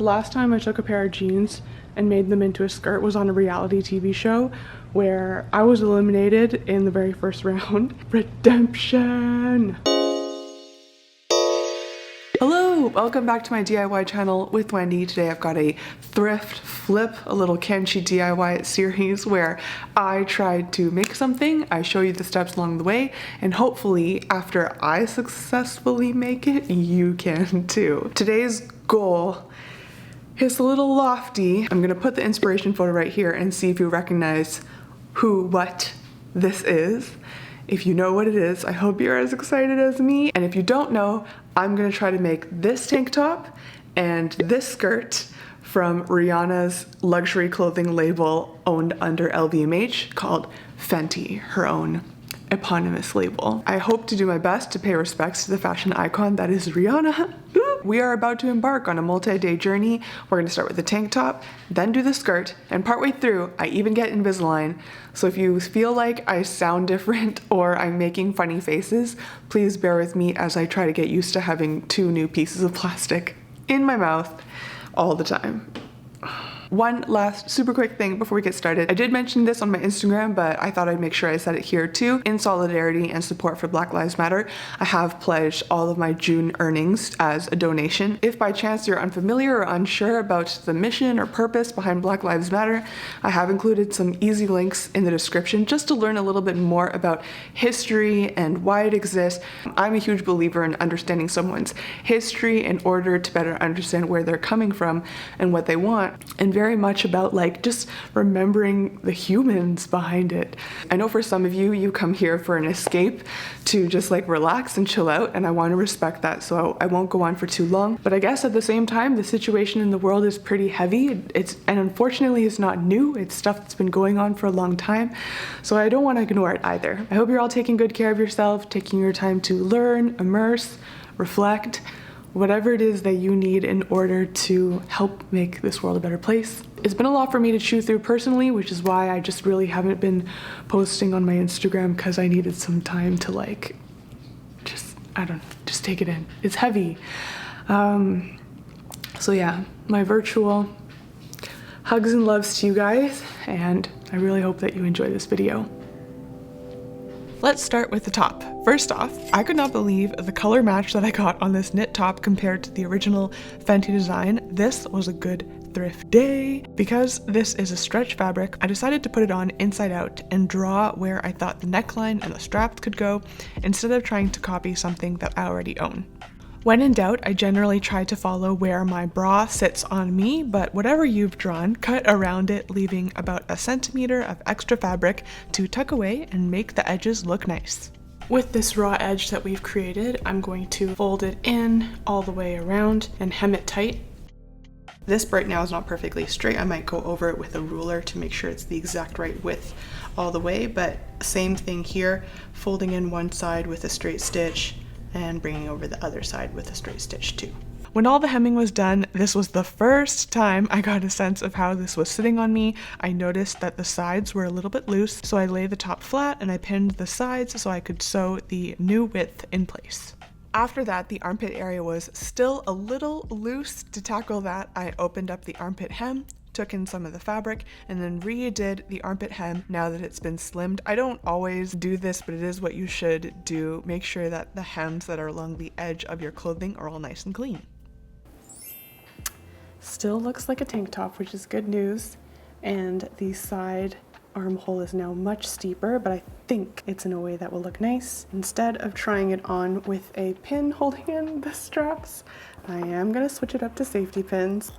The last time I took a pair of jeans and made them into a skirt was on a reality TV show where I was eliminated in the very first round. Redemption! Hello, welcome back to my DIY channel with Wendy. Today I've got a thrift flip, a little can she DIY series where I tried to make something, I show you the steps along the way, and hopefully after I successfully make it, you can too. Today's goal is a little lofty. I'm gonna put the inspiration photo right here and see if you recognize what this is. If you know what it is, I hope you're as excited as me. And if you don't know, I'm gonna try to make this tank top and this skirt from Rihanna's luxury clothing label owned under LVMH called Fenty, her own eponymous label. I hope to do my best to pay respects to the fashion icon that is Rihanna. We are about to embark on a multi-day journey. We're gonna start with the tank top, then do the skirt, and partway through, I even get Invisalign. So if you feel like I sound different or I'm making funny faces, please bear with me as I try to get used to having 2 new pieces of plastic in my mouth all the time. One last super quick thing before we get started. I did mention this on my Instagram, but I thought I'd make sure I said it here too. In solidarity and support for Black Lives Matter, I have pledged all of my June earnings as a donation. If by chance you're unfamiliar or unsure about the mission or purpose behind Black Lives Matter, I have included some easy links in the description just to learn a little bit more about history and why it exists. I'm a huge believer in understanding someone's history in order to better understand where they're coming from and what they want, and very much about like just remembering the humans behind it. I know for some of you, you come here for an escape to just like relax and chill out, and I want to respect that, so I won't go on for too long. But I guess at the same time, the situation in the world is pretty heavy. And unfortunately it's not new. It's stuff that's been going on for a long time, so I don't want to ignore it either. I hope you're all taking good care of yourself, taking your time to learn, immerse, reflect, whatever it is that you need in order to help make this world a better place. It's been a lot for me to chew through personally, which is why I just really haven't been posting on my Instagram, because I needed some time to like, just take it in. It's heavy. So yeah, my virtual hugs and loves to you guys, and I really hope that you enjoy this video. Let's start with the top. First off, I could not believe the color match that I got on this knit top compared to the original Fenty design. This was a good thrift day. Because this is a stretch fabric, I decided to put it on inside out and draw where I thought the neckline and the straps could go, instead of trying to copy something that I already own. When in doubt, I generally try to follow where my bra sits on me, but whatever you've drawn, cut around it, leaving about 1 centimeter of extra fabric to tuck away and make the edges look nice. With this raw edge that we've created, I'm going to fold it in all the way around and hem it tight. This right now is not perfectly straight. I might go over it with a ruler to make sure it's the exact right width all the way, but same thing here, folding in one side with a straight stitch and bringing over the other side with a straight stitch too. When all the hemming was done, this was the first time I got a sense of how this was sitting on me. I noticed that the sides were a little bit loose, so I laid the top flat and I pinned the sides so I could sew the new width in place. After that, the armpit area was still a little loose. To tackle that, I opened up the armpit hem, took in some of the fabric, and then redid the armpit hem now that it's been slimmed. I don't always do this, but it is what you should do. Make sure that the hems that are along the edge of your clothing are all nice and clean. Still looks like a tank top, which is good news. And the side armhole is now much steeper, but I think it's in a way that will look nice. Instead of trying it on with a pin holding in the straps, I am gonna switch it up to safety pins.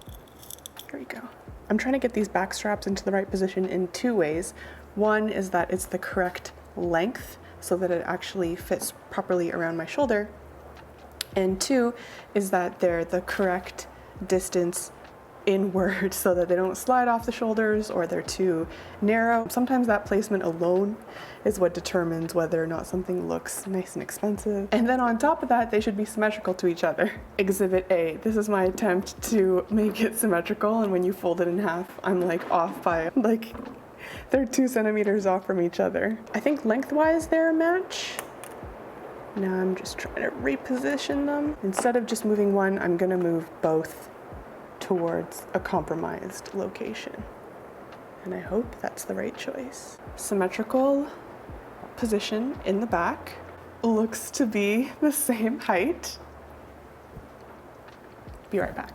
Here we go. I'm trying to get these back straps into the right position in 2 ways. One is that it's the correct length so that it actually fits properly around my shoulder. And 2 is that they're the correct distance inward so that they don't slide off the shoulders or they're too narrow. Sometimes that placement alone is what determines whether or not something looks nice and expensive. And then on top of that, they should be symmetrical to each other. Exhibit A. This is my attempt to make it symmetrical, and when you fold it in half, I'm like off by like, they're 2 centimeters off from each other. I think lengthwise they're a match. Now I'm just trying to reposition them. Instead of just moving one, I'm gonna move both towards a compromised location. And I hope that's the right choice. Symmetrical position in the back. Looks to be the same height. Be right back.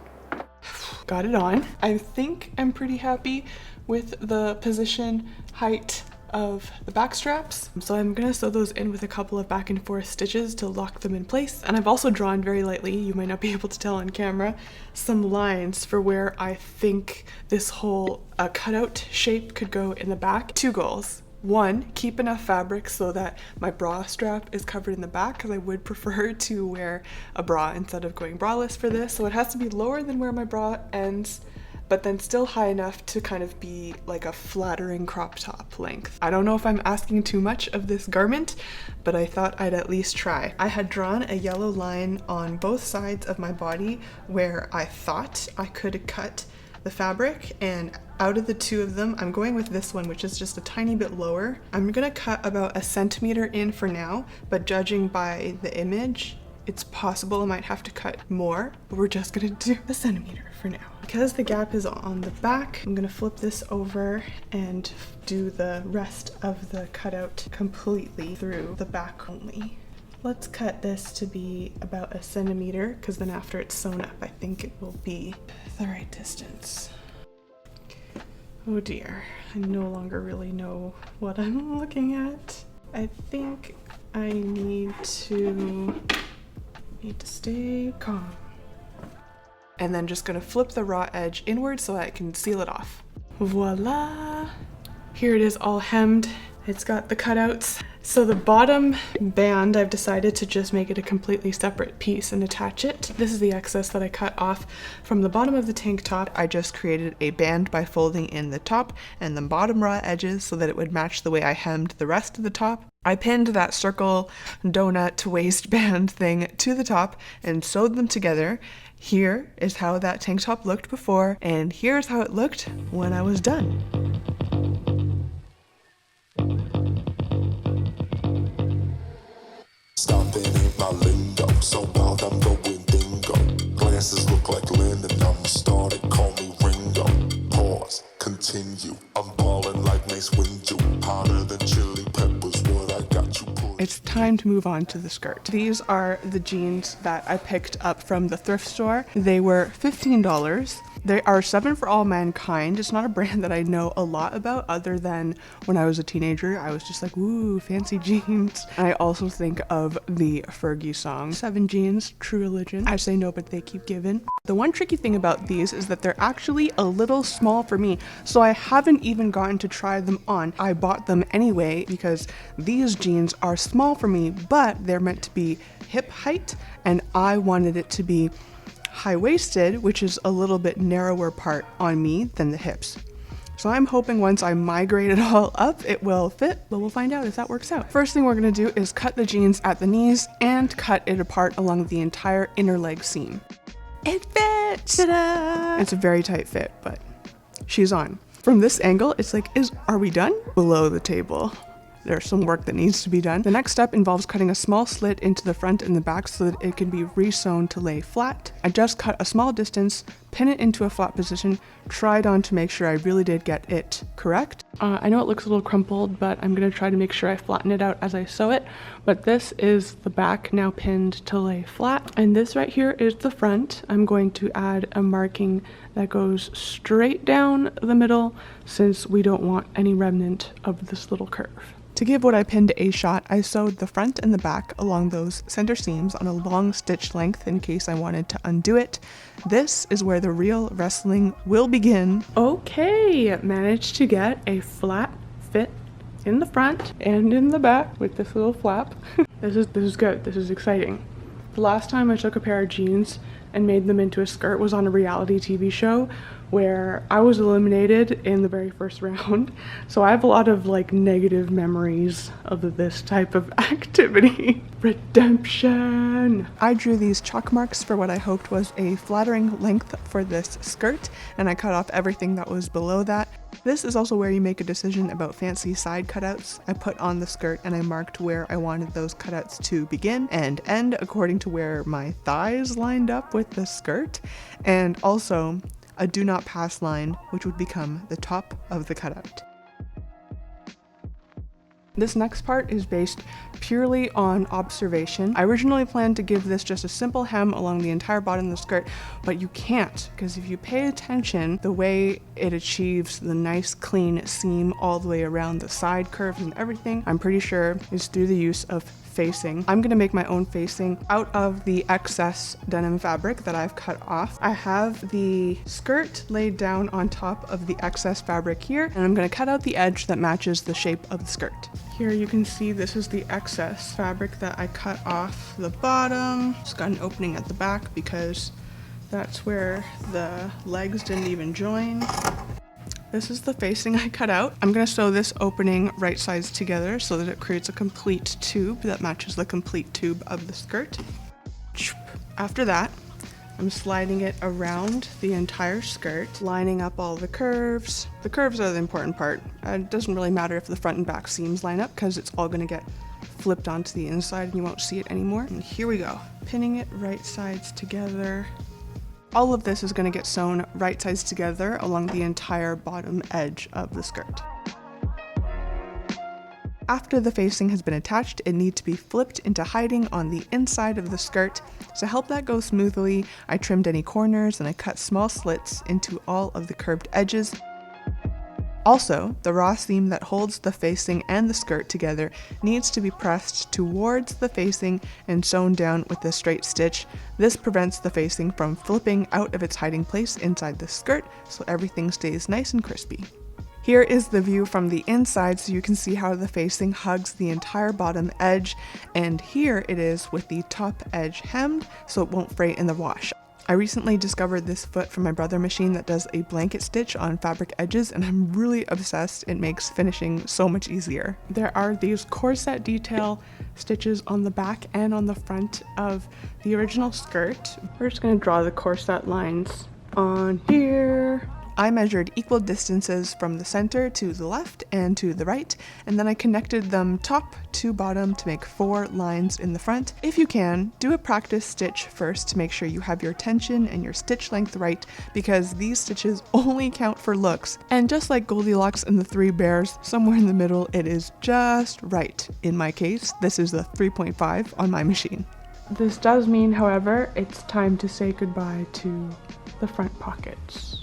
Got it on. I think I'm pretty happy with the position height of the back straps. So I'm gonna sew those in with a couple of back and forth stitches to lock them in place. And I've also drawn very lightly, you might not be able to tell on camera, some lines for where I think this whole cutout shape could go in the back. Two goals. One, keep enough fabric so that my bra strap is covered in the back, because I would prefer to wear a bra instead of going braless for this. So it has to be lower than where my bra ends, but then still high enough to kind of be like a flattering crop top length. I don't know if I'm asking too much of this garment, but I thought I'd at least try. I had drawn a yellow line on both sides of my body where I thought I could cut the fabric, and out of the two of them, I'm going with this one, which is just a tiny bit lower. I'm gonna cut about 1 centimeter in for now, but judging by the image, it's possible I might have to cut more, but we're just gonna do 1 centimeter for now. Because the gap is on the back, I'm gonna flip this over and do the rest of the cutout completely through the back only. Let's cut this to be about 1 centimeter, because then after it's sewn up, I think it will be the right distance. Oh dear, I no longer really know what I'm looking at. I think I need to stay calm. And then just gonna flip the raw edge inward so I can seal it off. Voila! Here it is all hemmed. It's got the cutouts. So the bottom band, I've decided to just make it a completely separate piece and attach it. This is the excess that I cut off from the bottom of the tank top. I just created a band by folding in the top and the bottom raw edges so that it would match the way I hemmed the rest of the top. I pinned that circle donut waistband thing to the top and sewed them together. Here is how that tank top looked before, and here's how it looked when I was done. Stopping ain't my lingo, so wild I'm going dingo. Glasses look like Landon, I'm started, call me Ringo. Pause, continue, I'm ballin' like Mace Windu. Hotter than chili peppers, what I got you put. It's time to move on to the skirt. These are the jeans that I picked up from the thrift store. They were $15. They are 7 for All Mankind. It's not a brand that I know a lot about other than when I was a teenager. I was just like, ooh, fancy jeans. I also think of the Fergie song, 7 Jeans, True Religion. I say no, but they keep giving. The one tricky thing about these is that they're actually a little small for me, so I haven't even gotten to try them on. I bought them anyway because these jeans are small for me, but they're meant to be hip height, and I wanted it to be high-waisted, which is a little bit narrower part on me than the hips. So I'm hoping once I migrate it all up, it will fit, but we'll find out if that works out. First thing we're gonna do is cut the jeans at the knees and cut it apart along the entire inner leg seam. It fits! Ta-da! It's a very tight fit, but she's on. From this angle, it's like, are we done? Below the table. There's some work that needs to be done. The next step involves cutting a small slit into the front and the back so that it can be re-sewn to lay flat. I just cut a small distance, pin it into a flat position, tried on to make sure I really did get it correct. I know it looks a little crumpled, but I'm gonna try to make sure I flatten it out as I sew it. But this is the back now pinned to lay flat. And this right here is the front. I'm going to add a marking that goes straight down the middle since we don't want any remnant of this little curve. To give what I pinned a shot, I sewed the front and the back along those center seams on a long stitch length in case I wanted to undo it. This is where the real wrestling will begin. Okay, managed to get a flat fit in the front and in the back with this little flap. This is good. This is exciting. The last time I took a pair of jeans and made them into a skirt was on a reality TV show where I was eliminated in the very first round. So I have a lot of like negative memories of this type of activity. Redemption! I drew these chalk marks for what I hoped was a flattering length for this skirt, and I cut off everything that was below that. This is also where you make a decision about fancy side cutouts. I put on the skirt and I marked where I wanted those cutouts to begin and end according to where my thighs lined up with the skirt. And also, a do not pass line, which would become the top of the cutout. This next part is based purely on observation. I originally planned to give this just a simple hem along the entire bottom of the skirt, but you can't, because if you pay attention, the way it achieves the nice clean seam all the way around the side curves and everything, I'm pretty sure is through the use of facing. I'm gonna make my own facing out of the excess denim fabric that I've cut off. I have the skirt laid down on top of the excess fabric here, and I'm gonna cut out the edge that matches the shape of the skirt. Here you can see this is the excess fabric that I cut off the bottom. It's got an opening at the back because that's where the legs didn't even join. This is the facing I cut out. I'm gonna sew this opening right sides together so that it creates a complete tube that matches the complete tube of the skirt. After that, I'm sliding it around the entire skirt, lining up all the curves. The curves are the important part. It doesn't really matter if the front and back seams line up because it's all gonna get flipped onto the inside and you won't see it anymore. And here we go, pinning it right sides together. All of this is going to get sewn right sides together along the entire bottom edge of the skirt. After the facing has been attached, it needs to be flipped into hiding on the inside of the skirt. To help that go smoothly, I trimmed any corners and I cut small slits into all of the curved edges. Also, the raw seam that holds the facing and the skirt together needs to be pressed towards the facing and sewn down with a straight stitch. This prevents the facing from flipping out of its hiding place inside the skirt, so everything stays nice and crispy. Here is the view from the inside, so you can see how the facing hugs the entire bottom edge, and here it is with the top edge hemmed so it won't fray in the wash. I recently discovered this foot from my brother machine that does a blanket stitch on fabric edges, and I'm really obsessed. It makes finishing so much easier. There are these corset detail stitches on the back and on the front of the original skirt. We're just gonna draw the corset lines on here. I measured equal distances from the center to the left and to the right, and then I connected them top to bottom to make 4 lines in the front. If you can, do a practice stitch first to make sure you have your tension and your stitch length right, because these stitches only count for looks. And just like Goldilocks and the 3 bears, somewhere in the middle it is just right. In my case, this is the 3.5 on my machine. This does mean, however, it's time to say goodbye to the front pockets.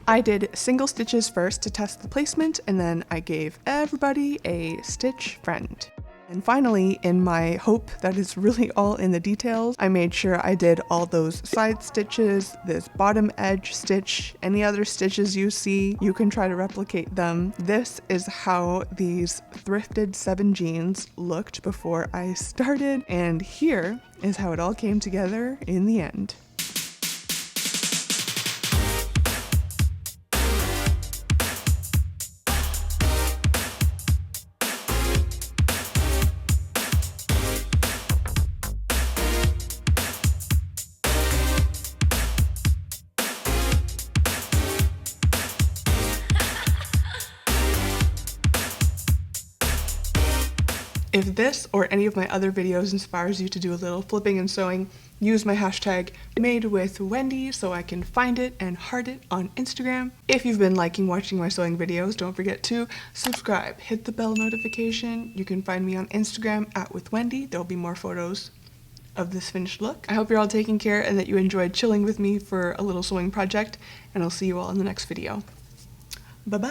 I did single stitches first to test the placement, and then I gave everybody a stitch friend. And finally, in my hope that is really all in the details, I made sure I did all those side stitches, this bottom edge stitch, any other stitches you see, you can try to replicate them. This is how these thrifted 7 jeans looked before I started, and here is how it all came together in the end. If this or any of my other videos inspires you to do a little flipping and sewing, use my hashtag #MadeWithWendy so I can find it and heart it on Instagram. If you've been liking watching my sewing videos, don't forget to subscribe, hit the bell notification. You can find me on Instagram @WithWendy. There'll be more photos of this finished look. I hope you're all taking care and that you enjoyed chilling with me for a little sewing project, and I'll see you all in the next video. Bye-bye!